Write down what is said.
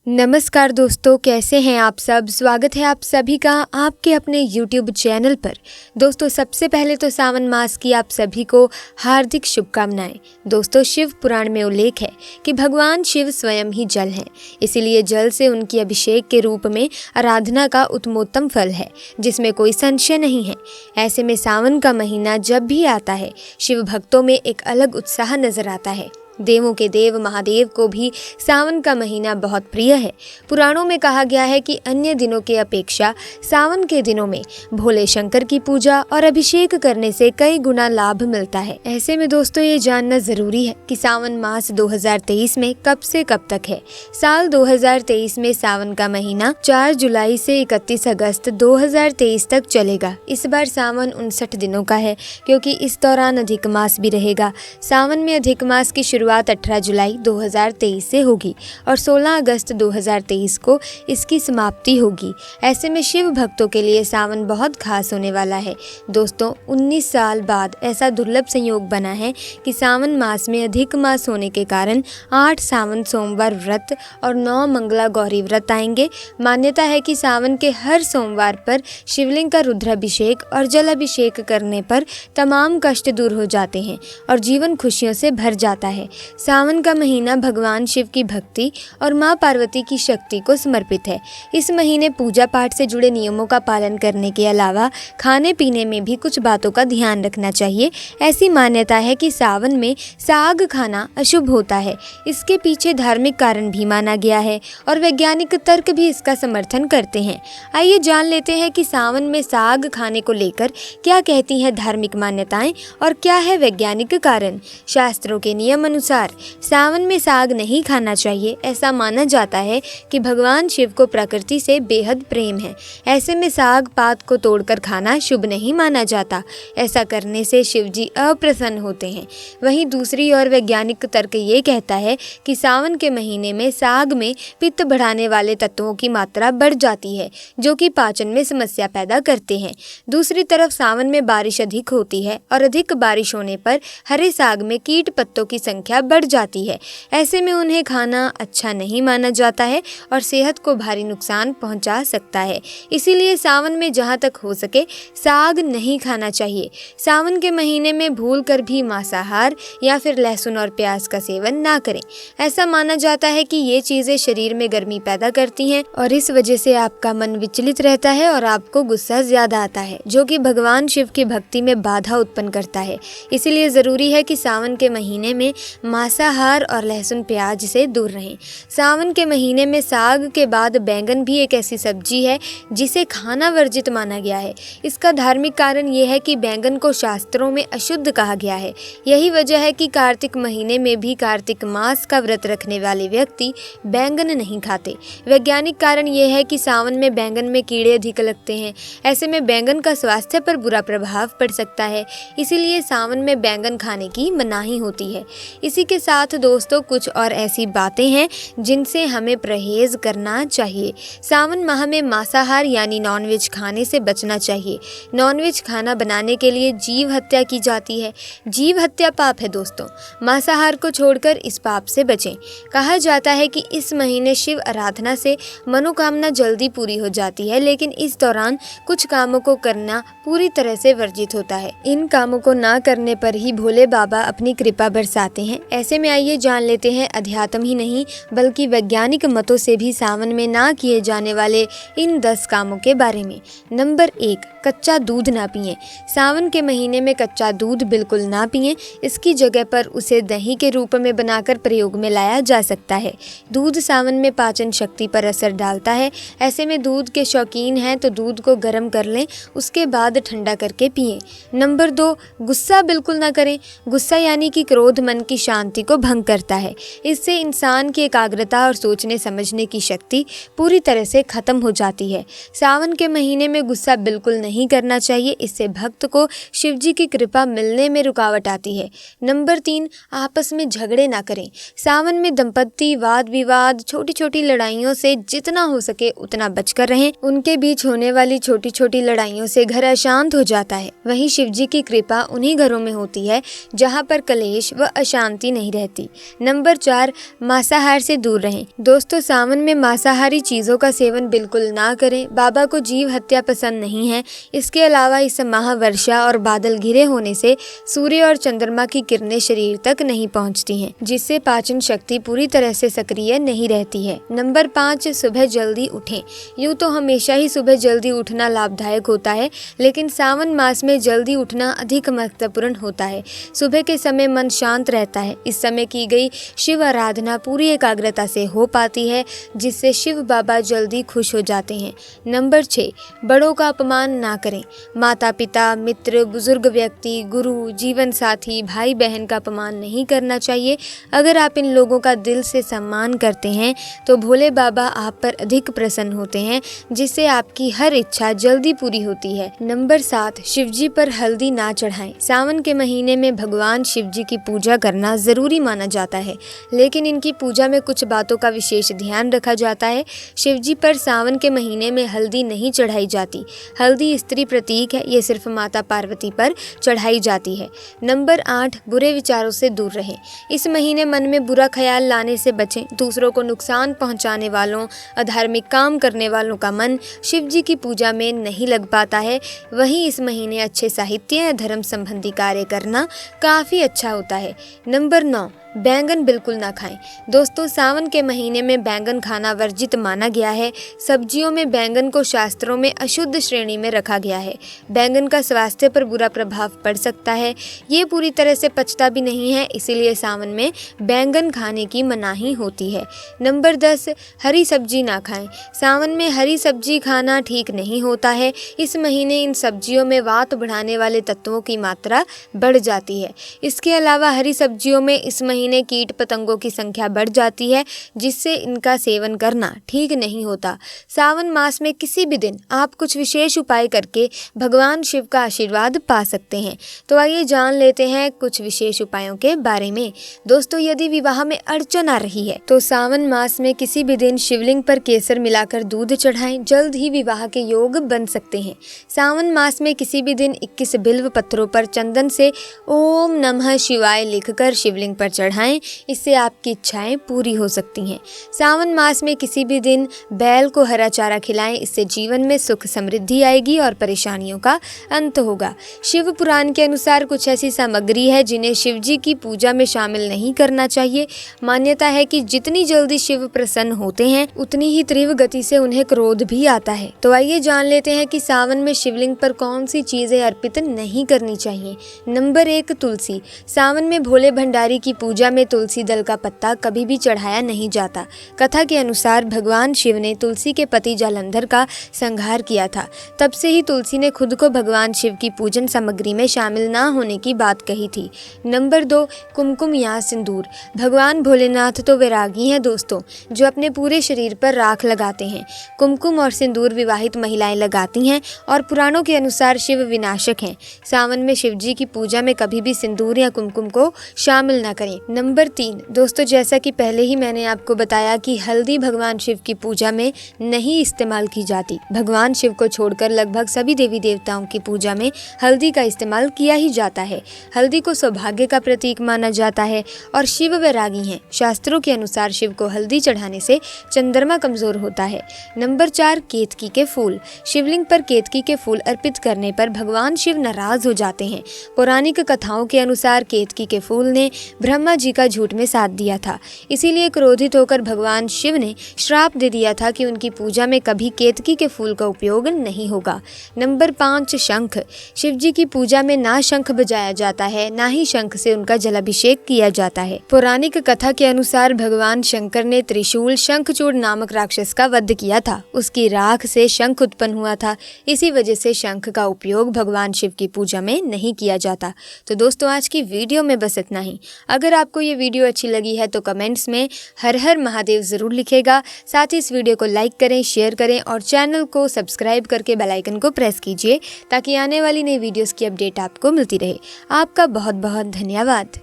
नमस्कार दोस्तों, कैसे हैं आप सब। स्वागत है आप सभी का आपके अपने YouTube चैनल पर। दोस्तों, सबसे पहले तो सावन मास की आप सभी को हार्दिक शुभकामनाएं। दोस्तों, शिव पुराण में उल्लेख है कि भगवान शिव स्वयं ही जल हैं, इसीलिए जल से उनकी अभिषेक के रूप में आराधना का उत्तमोत्तम फल है, जिसमें कोई संशय नहीं है। ऐसे में सावन का महीना जब भी आता है, शिव भक्तों में एक अलग उत्साह नजर आता है। देवों के देव महादेव को भी सावन का महीना बहुत प्रिय है। पुराणों में कहा गया है कि अन्य दिनों के अपेक्षा सावन के दिनों में भोले शंकर की पूजा और अभिषेक करने से कई गुना लाभ मिलता है। ऐसे में दोस्तों, ये जानना जरूरी है कि सावन मास 2023 में कब से कब तक है। साल 2023 में सावन का महीना 4 जुलाई से 31 अगस्त 2023 तक चलेगा। इस बार सावन 59 दिनों का है, क्योंकि इस दौरान अधिक मास भी रहेगा। सावन में अधिक मास की शुरुआत 18 जुलाई 2023 से होगी और 16 अगस्त 2023 को इसकी समाप्ति होगी। ऐसे में शिव भक्तों के लिए सावन बहुत खास होने वाला है। दोस्तों, 19 साल बाद ऐसा दुर्लभ संयोग बना है कि सावन मास में अधिक मास होने के कारण 8 सावन सोमवार व्रत और 9 मंगला गौरी व्रत आएंगे। मान्यता है कि सावन के हर सोमवार पर शिवलिंग का रुद्राभिषेक और जल अभिषेक करने पर तमाम कष्ट दूर हो जाते हैं और जीवन खुशियों से भर जाता है। सावन का महीना भगवान शिव की भक्ति और मां पार्वती की शक्ति को समर्पित है। इस महीने पूजा पाठ से जुड़े नियमों का पालन करने के अलावा खाने पीने में भी कुछ बातों का ध्यान रखना चाहिए। ऐसी मान्यता है कि सावन में साग खाना अशुभ होता है। इसके पीछे धार्मिक कारण भी माना गया है और वैज्ञानिक तर्क भी इसका समर्थन करते हैं। आइए जान लेते हैं कि सावन में साग खाने को लेकर क्या कहती हैं धार्मिक मान्यताएं और क्या है वैज्ञानिक कारण। शास्त्रों के नियम अनुसार सावन में साग नहीं खाना चाहिए। ऐसा माना जाता है कि भगवान शिव को प्रकृति से बेहद प्रेम है। ऐसे में साग पात को तोड़कर खाना शुभ नहीं माना जाता। ऐसा करने से शिव जी अप्रसन्न होते हैं। वहीं दूसरी ओर वैज्ञानिक तर्क ये कहता है कि सावन के महीने में साग में पित्त बढ़ाने वाले तत्वों की मात्रा बढ़ जाती है, जो कि पाचन में समस्या पैदा करते हैं। दूसरी तरफ सावन में बारिश अधिक होती है और अधिक बारिश होने पर हरे साग में कीट पत्तों की संख्या बढ़ जाती है। ऐसे में उन्हें खाना अच्छा नहीं माना जाता है और सेहत को भारी नुकसान पहुंचा सकता है। इसीलिए सावन में जहां तक हो सके साग नहीं खाना चाहिए। सावन के महीने में भूल कर भी मांसाहार या फिर लहसुन और प्याज का सेवन ना करें। ऐसा माना जाता है कि ये चीजें शरीर में गर्मी पैदा करती हैं और इस वजह से आपका मन विचलित रहता है और आपको गुस्सा ज्यादा आता है, जो कि भगवान शिव की भक्ति में बाधा उत्पन्न करता है। इसीलिए जरूरी है कि सावन के महीने में मांसाहार और लहसुन प्याज से दूर रहें। सावन के महीने में साग के बाद बैंगन भी एक ऐसी सब्जी है जिसे खाना वर्जित माना गया है। इसका धार्मिक कारण यह है कि बैंगन को शास्त्रों में अशुद्ध कहा गया है। यही वजह है कि कार्तिक महीने में भी कार्तिक मास का व्रत रखने वाले व्यक्ति बैंगन नहीं खाते। वैज्ञानिक कारण यह है कि सावन में बैंगन में कीड़े अधिक लगते हैं। ऐसे में बैंगन का स्वास्थ्य पर बुरा प्रभाव पड़ सकता है। इसीलिए सावन में बैंगन खाने की मनाही होती है। इसी के साथ दोस्तों, कुछ और ऐसी बातें हैं जिनसे हमें परहेज करना चाहिए। सावन माह में मांसाहार यानी नॉनवेज खाने से बचना चाहिए। नॉनवेज खाना बनाने के लिए जीव हत्या की जाती है। जीव हत्या पाप है दोस्तों। मांसाहार को छोड़कर इस पाप से बचें। कहा जाता है कि इस महीने शिव आराधना से मनोकामना जल्दी पूरी हो जाती है, लेकिन इस दौरान कुछ कामों को करना पूरी तरह से वर्जित होता है। इन कामों को ना करने पर ही भोले बाबा अपनी कृपा बरसाते हैं। ऐसे में आइए जान लेते हैं अध्यात्म ही नहीं बल्कि वैज्ञानिक मतों से भी सावन में ना किए जाने वाले इन 10 कामों के बारे में। नंबर 1, कच्चा दूध ना पिएं। सावन के महीने में कच्चा दूध बिल्कुल ना पिएं। इसकी जगह पर उसे दही के रूप में बनाकर प्रयोग में लाया जा सकता है। दूध सावन में पाचन शक्ति पर असर डालता है। ऐसे में दूध के शौकीन हैं तो दूध को गर्म कर लें, उसके बाद ठंडा करके पिएं। नंबर 2, गुस्सा बिल्कुल ना करें। गुस्सा यानी कि क्रोध मन की शांति को भंग करता है। इससे इंसान की एकाग्रता और सोचने समझने की शक्ति पूरी तरह से खत्म हो जाती है। सावन के महीने में गुस्सा बिल्कुल नहीं करना चाहिए। इससे भक्त को शिव जी की कृपा मिलने में रुकावट आती है। नंबर 3, आपस में झगड़े ना करें। सावन में दंपत्ति वाद विवाद, छोटी छोटी लड़ाइयों से जितना हो सके उतना बचकर रहें। उनके बीच होने वाली छोटी छोटी लड़ाइयों से घर अशांत हो जाता है। वहीं शिव जी की कृपा उन्हीं घरों में होती है जहाँ पर कलेश व अशांति शांति नहीं रहती। नंबर 4, मांसाहार से दूर रहें। दोस्तों, सावन में मांसाहारी चीज़ों का सेवन बिल्कुल ना करें। बाबा को जीव हत्या पसंद नहीं है। इसके अलावा इस माह वर्षा और बादल घिरे होने से सूर्य और चंद्रमा की किरणें शरीर तक नहीं पहुंचती हैं, जिससे पाचन शक्ति पूरी तरह से सक्रिय नहीं रहती है। नंबर 5, सुबह जल्दी उठें। यूँ तो हमेशा ही सुबह जल्दी उठना लाभदायक होता है, लेकिन सावन मास में जल्दी उठना अधिक महत्वपूर्ण होता है। सुबह के समय मन शांत रहता है। इस समय की गई शिव आराधना पूरी एकाग्रता से हो पाती है, जिससे शिव बाबा जल्दी खुश हो जाते हैं। नंबर 6, बड़ों का अपमान ना करें। माता पिता, मित्र, बुजुर्ग व्यक्ति, गुरु, जीवन साथी, भाई बहन का अपमान नहीं करना चाहिए। अगर आप इन लोगों का दिल से सम्मान करते हैं तो भोले बाबा आप पर अधिक प्रसन्न होते हैं, जिससे आपकी हर इच्छा जल्दी पूरी होती है। नंबर 7, शिवजी पर हल्दी ना चढ़ाएं। सावन के महीने में भगवान शिवजी की पूजा करना जरूरी माना जाता है, लेकिन इनकी पूजा में कुछ बातों का विशेष ध्यान रखा जाता है। शिवजी पर सावन के महीने में हल्दी नहीं चढ़ाई जाती। हल्दी स्त्री प्रतीक है, ये सिर्फ माता पार्वती पर चढ़ाई जाती है। नंबर 8, बुरे विचारों से दूर रहें। इस महीने मन में बुरा ख्याल लाने से बचें। दूसरों को नुकसान पहुंचाने वालों, अधार्मिक काम करने वालों का मन शिव जी की पूजा में नहीं लग पाता है। वहीं इस महीने अच्छे साहित्य या धर्म संबंधी कार्य करना काफ़ी अच्छा होता है। नंबर 9, बैंगन बिल्कुल ना खाएं। दोस्तों, सावन के महीने में बैंगन खाना वर्जित माना गया है। सब्जियों में बैंगन को शास्त्रों में अशुद्ध श्रेणी में रखा गया है। बैंगन का स्वास्थ्य पर बुरा प्रभाव पड़ सकता है। ये पूरी तरह से पचता भी नहीं है, इसीलिए सावन में बैंगन खाने की मनाही होती है। नंबर 10, हरी सब्जी ना खाएं। सावन में हरी सब्जी खाना ठीक नहीं होता है। इस महीने इन सब्जियों में वात बढ़ाने वाले तत्वों की मात्रा बढ़ जाती है। इसके अलावा हरी सब्जियों में इस महीने कीट पतंगों की संख्या बढ़ जाती है, जिससे इनका सेवन करना ठीक नहीं होता। सावन मास में किसी भी दिन आप कुछ विशेष उपाय करके भगवान शिव का आशीर्वाद पा सकते हैं। तो आइए जान लेते हैं कुछ विशेष उपायों के बारे में। दोस्तों, यदि विवाह में अड़चन आ रही है तो सावन मास में किसी भी दिन शिवलिंग पर केसर मिलाकर दूध चढ़ाएं। जल्द ही विवाह के योग बन सकते हैं। सावन मास में किसी भी दिन 21 बिल्व पत्थरों पर चंदन से ओम नमः शिवाय लिखकर शिवलिंग पर चढ़ाएं। इससे आपकी इच्छाएं पूरी हो सकती हैं। सावन मास में किसी भी दिन बैल को हरा चारा खिलाएं। इससे जीवन में सुख समृद्धि आएगी और परेशानियों का अंत होगा। शिव पुराण के अनुसार कुछ ऐसी सामग्री है जिन्हें शिव जी की पूजा में शामिल नहीं करना चाहिए। मान्यता है कि जितनी जल्दी शिव प्रसन्न होते हैं, उतनी ही तीव्र गति से उन्हें क्रोध भी आता है। तो आइए जान लेते हैं कि सावन में शिवलिंग पर कौन सी चीजें अर्पित नहीं करनी चाहिए। नंबर 1, तुलसी। सावन में भोले भंडारी की पूजा में तुलसी दल का पत्ता कभी भी चढ़ाया नहीं जाता। कथा के अनुसार भगवान शिव ने तुलसी के पति जालंधर का संहार किया था। तब से ही तुलसी ने खुद को भगवान शिव की पूजन सामग्री में शामिल ना होने की बात कही थी। नंबर 2, कुमकुम या सिंदूर। भगवान भोलेनाथ तो वैरागी हैं दोस्तों, जो अपने पूरे शरीर पर राख लगाते हैं। कुमकुम और सिंदूर विवाहित महिलाएं लगाती हैं और पुराणों के अनुसार शिव विनाशक हैं। सावन में शिव जी की पूजा में कभी भी सिंदूर या कुमकुम को शामिल न करें। नंबर 3, दोस्तों, जैसा कि पहले ही मैंने आपको बताया कि हल्दी भगवान शिव की पूजा में नहीं इस्तेमाल की जाती। भगवान शिव को छोड़कर लगभग सभी देवी देवताओं की पूजा में हल्दी का इस्तेमाल किया ही जाता है। हल्दी को सौभाग्य का प्रतीक माना जाता है और शिव वैरागी हैं। शास्त्रों के अनुसार शिव को हल्दी चढ़ाने से चंद्रमा कमजोर होता है। नंबर 4, केतकी के फूल। शिवलिंग पर केतकी के फूल अर्पित करने पर भगवान शिव नाराज हो जाते हैं। पौराणिक कथाओं के अनुसार केतकी के फूल ने ब्रह्मा जी का झूठ में साथ दिया था। इसीलिए क्रोधित होकर भगवान शिव ने श्राप दे दिया था कि उनकी पूजा में कभी केतकी के फूल का उपयोग नहीं होगा। नंबर 5, शंख। शिव जी की पूजा में ना शंख बजाया जाता है, ना ही शंख से उनका जलाभिषेक किया जाता है। पौराणिक कथा के अनुसार भगवान शंकर ने त्रिशूल शंखचूड़ नामक राक्षस का वध किया था। उसकी राख से शंख उत्पन्न हुआ था। इसी वजह से शंख का उपयोग भगवान शिव की पूजा में नहीं किया जाता। तो दोस्तों, आज की वीडियो में बस इतना ही। अगर आपको ये वीडियो अच्छी लगी है तो कमेंट्स में हर हर महादेव जरूर लिखेगा। साथ ही इस वीडियो को लाइक करें, शेयर करें और चैनल को सब्सक्राइब करके बेल आइकन को प्रेस कीजिए, ताकि आने वाली नई वीडियोस की अपडेट आपको मिलती रहे। आपका बहुत बहुत धन्यवाद।